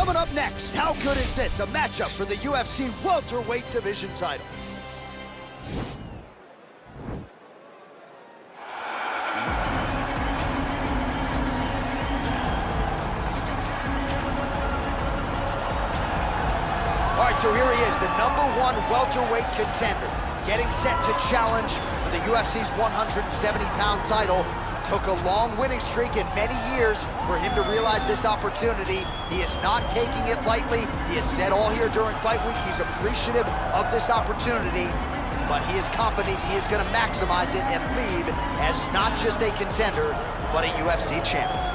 Coming up next, how good is this? A matchup for the UFC welterweight division title. All right, so here he is, the #1 welterweight contender, getting set to challenge for the UFC's 170-pound title. Took a long winning streak in many years for him to realize this opportunity. He is not taking it lightly. He has said all here during fight week he's appreciative of this opportunity, but he is confident he is going to maximize it and leave as not just a contender, but a UFC champion.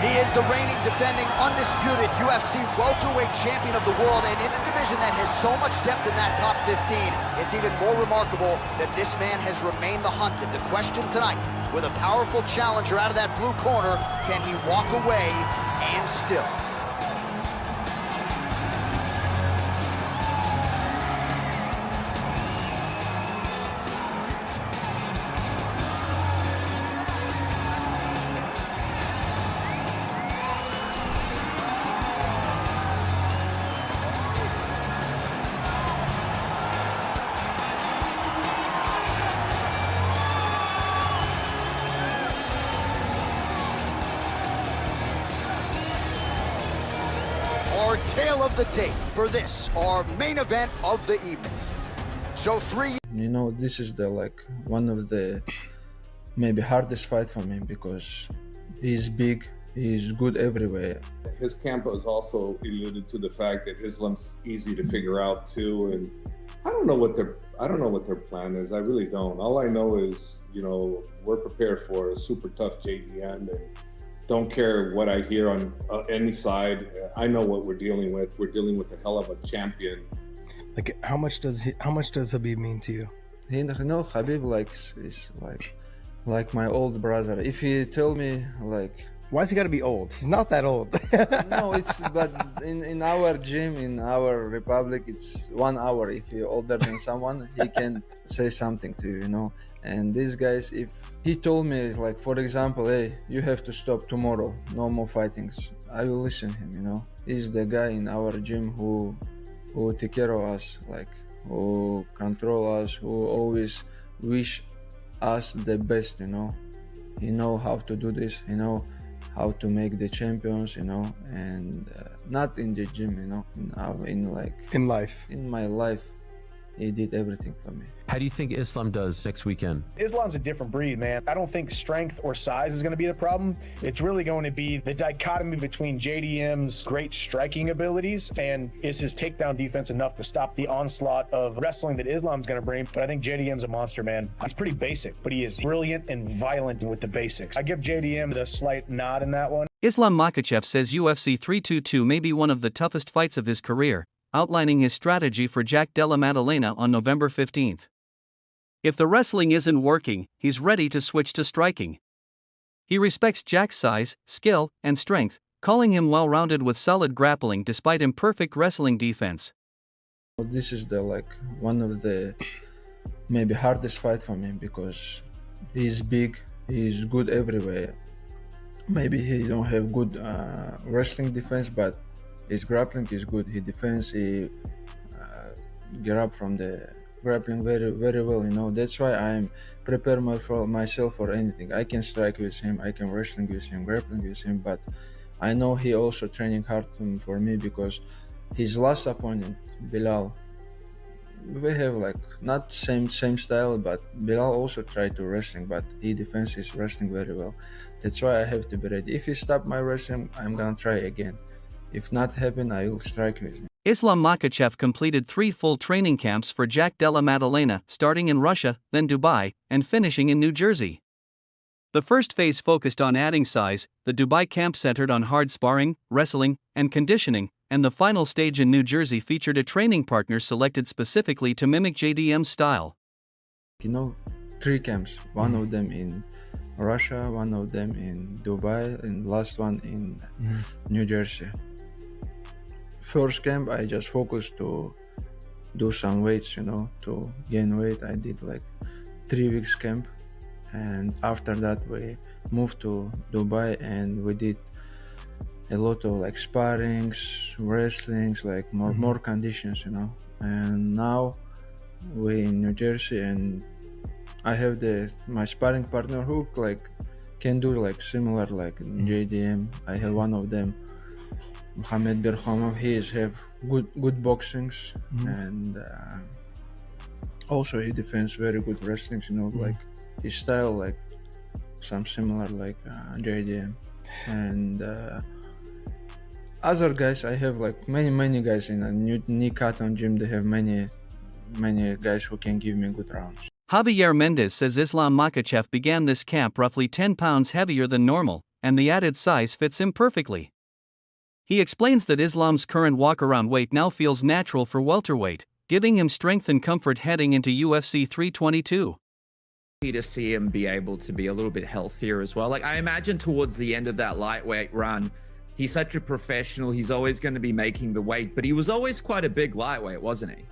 He is the reigning, defending, undisputed UFC welterweight champion of the world, and in a division that has so much depth in that top 15, it's even more remarkable that this man has remained the hunted. The question tonight, with a powerful challenger out of that blue corner, can he walk away and still? Tale of the tape for this, our main event of the evening. So this is one of the maybe hardest fight for me because he's big, he's good everywhere. His camp has also alluded to the fact that Islam's easy to figure out too, and I don't know what their plan is. I really don't. All I know is, we're prepared for a super tough JDM, and don't care what I hear on any side. I know what we're dealing with. We're dealing with a hell of a champion. How much does Khabib mean to you? Khabib is like my old brother. If he tell me why's he got to be old? He's not that old. No, but in our gym, in our republic, it's 1 hour. If you're older than someone, he can say something to you, And these guys, if he told me, for example, hey, you have to stop tomorrow, no more fightings, I will listen to him, He's the guy in our gym who take care of us, who control us, who always wish us the best, He know how to do this, how to make the champions, and not in the gym, in life. In my life, he did everything for me. How do you think Islam does next weekend? Islam's a different breed, man. I don't think strength or size is going to be the problem. It's really going to be the dichotomy between JDM's great striking abilities and is his takedown defense enough to stop the onslaught of wrestling that Islam's going to bring. But I think JDM's a monster, man. He's pretty basic, but he is brilliant and violent with the basics. I give JDM the slight nod in that one. Islam Makhachev says UFC 322 may be one of the toughest fights of his career, outlining his strategy for DELLA MADDALENA on November 15th. If the wrestling isn't working, he's ready to switch to striking. He respects Jack's size, skill, and strength, calling him well-rounded with solid grappling despite imperfect wrestling defense. This is one of the maybe hardest fight for me because he's big, he's good everywhere. Maybe he don't have good wrestling defense, but his grappling is good. He defends, he get up from the grappling very, very well, That's why I'm prepare myself for anything. I can strike with him, I can wrestling with him, grappling with him, but I know he also training hard for me because his last opponent, Bilal, we have not same style, but Bilal also tried to wrestling, but he defends his wrestling very well. That's why I have to be ready. If he stop my wrestling, I'm gonna try again. If not happen, I will strike with him. Islam Makhachev completed 3 full training camps for DELLA MADDALENA, starting in Russia, then Dubai, and finishing in New Jersey. The first phase focused on adding size. The Dubai camp centered on hard sparring, wrestling, and conditioning, and the final stage in New Jersey featured a training partner selected specifically to mimic JDM's style. You know, 3 camps, one of them in Russia, one of them in Dubai, and last one in New Jersey. First camp, I just focused to do some weights, you know, to gain weight. I did like 3 weeks camp, and after that we moved to Dubai and we did a lot of like sparrings, wrestlings, like more conditions, you know. And now we in New Jersey, and I have my sparring partner who like can do like similar like JDM. I have one of them, Mohamed Berhamov. He have good boxings, and also he defends very good wrestling, you know, like his style like some similar like JDM. And other guys, I have like many guys in a new Cotton gym. They have many guys who can give me good rounds. Javier Mendez says Islam Makhachev began this camp roughly 10 pounds heavier than normal, and the added size fits him perfectly. He explains that Islam's current walk-around weight now feels natural for welterweight, giving him strength and comfort heading into UFC 322. To see him be able to be a little bit healthier as well. Like I imagine towards the end of that lightweight run, he's such a professional, he's always going to be making the weight, but he was always quite a big lightweight, wasn't he?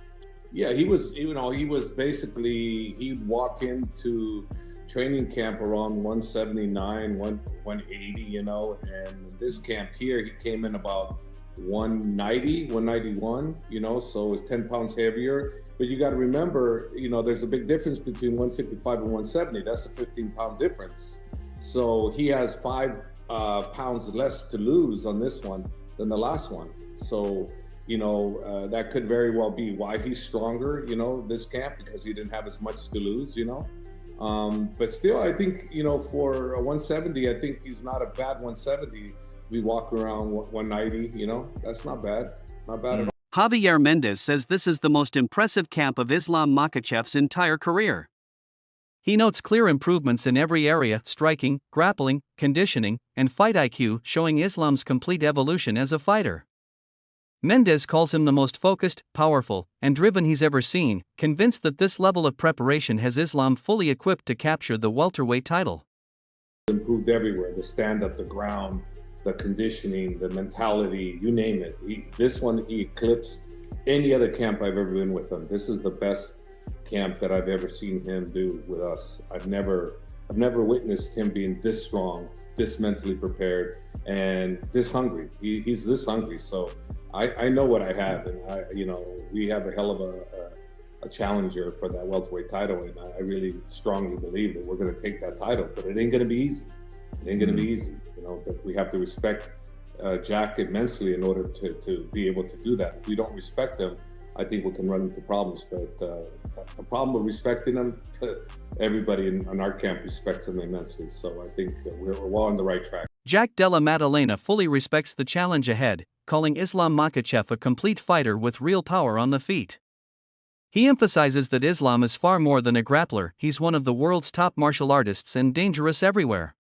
Yeah, he was basically, he'd walk into training camp around 179, 180, you know, and this camp here, he came in about 190, 191, you know, so it's 10 pounds heavier. But you got to remember, you know, there's a big difference between 155 and 170. That's a 15-pound difference. So he has 5 pounds less to lose on this one than the last one. So, you know, that could very well be why he's stronger, you know, this camp, because he didn't have as much to lose, you know. But still, I think, you know, for a 170, I think he's not a bad 170. We walk around 190, you know, that's not bad. Not bad at all. Javier Mendez says this is the most impressive camp of Islam Makhachev's entire career. He notes clear improvements in every area: striking, grappling, conditioning, and fight IQ, showing Islam's complete evolution as a fighter. Mendez calls him the most focused, powerful, and driven he's ever seen, convinced that this level of preparation has Islam fully equipped to capture the welterweight title. Improved everywhere, the stand-up, the ground, the conditioning, the mentality, you name it. This one, he eclipsed any other camp I've ever been with him. This is the best camp that I've ever seen him do with us. I've never witnessed him being this strong, this mentally prepared, and this hungry. He's this hungry. So I know what I have, and you know, we have a hell of a challenger for that welterweight title, and I really strongly believe that we're going to take that title. But it ain't going to be easy. It ain't going to be easy, you know. But we have to respect Jack immensely in order to be able to do that. If we don't respect him, I think we can run into problems. But the problem with respecting him, everybody in our camp respects him immensely. So I think we're well on the right track. Jack Della Maddalena fully respects the challenge ahead, calling Islam Makhachev a complete fighter with real power on the feet. He emphasizes that Islam is far more than a grappler. He's one of the world's top martial artists and dangerous everywhere.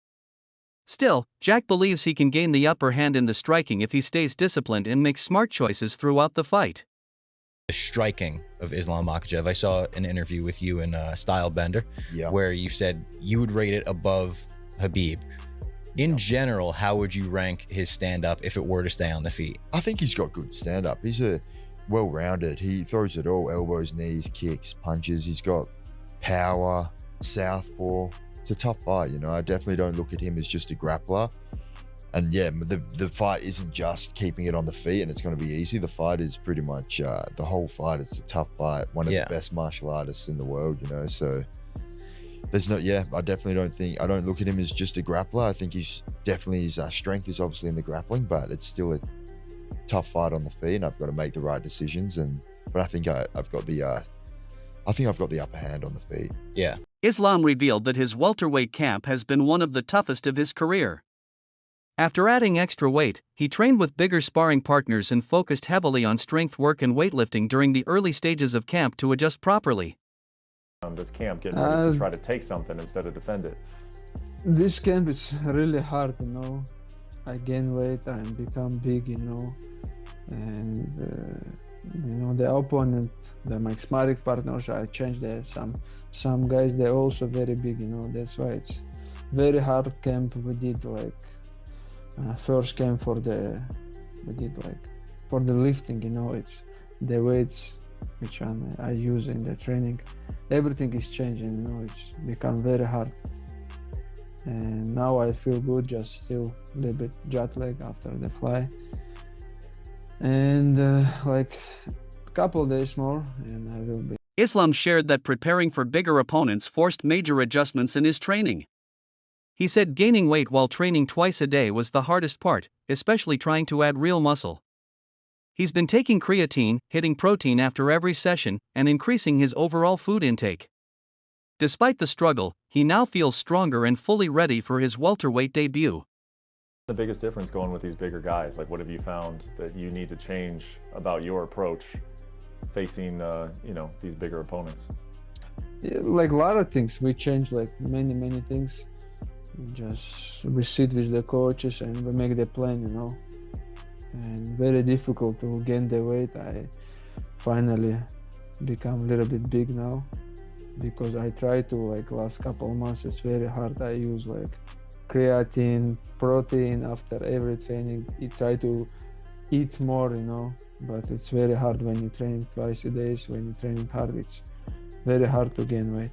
Still, Jack believes he can gain the upper hand in the striking if he stays disciplined and makes smart choices throughout the fight. The striking of Islam Makhachev. I saw an interview with you in Style Bender, where you said you would rate it above Khabib. In general, how would you rank his stand-up if it were to stay on the feet? I think he's got good stand-up. He's a well-rounded. He throws it all: elbows, knees, kicks, punches. He's got power, southpaw. It's a tough fight, you know. I definitely don't look at him as just a grappler. And yeah, the fight isn't just keeping it on the feet and it's going to be easy. The fight is pretty much the whole fight. It's a tough fight. One of the best martial artists in the world, you know. So there's no, I definitely don't look at him as just a grappler. I think his strength is obviously in the grappling, but it's still a tough fight on the feet, and I've got to make the right decisions. But I think I've got the upper hand on the feet. Yeah. Islam revealed that his welterweight camp has been one of the toughest of his career. After adding extra weight, he trained with bigger sparring partners and focused heavily on strength work and weightlifting during the early stages of camp to adjust properly. This camp, getting ready to try to take something instead of defend it. This camp is really hard, you know. I gain weight and become big, you know. and you know, the opponent, my sparring partners, I changed there. Some guys, they're also very big, you know. That's why it's very hard camp. We did like first camp for the lifting, you know. It's the weights which I use in the training. Everything is changing, you know. It's become very hard. And now I feel good, just still a little bit jet lag after the fly. And like a couple of days more and I will be. Islam shared that preparing for bigger opponents forced major adjustments in his training. He said gaining weight while training twice a day was the hardest part, especially trying to add real muscle. He's been taking creatine, hitting protein after every session, and increasing his overall food intake. Despite the struggle, he now feels stronger and fully ready for his welterweight debut. The biggest difference going with these bigger guys? Like, what have you found that you need to change about your approach facing, you know, these bigger opponents? Yeah, like a lot of things. We changed like many things. We sit with the coaches and we make the plan, you know. And very difficult to gain the weight. I finally become a little bit big now because I try to, like last couple of months, it's very hard. I use like creatine, protein after every training. You try to eat more, you know, but it's very hard when you train twice a day. When you're training hard, it's very hard to gain weight.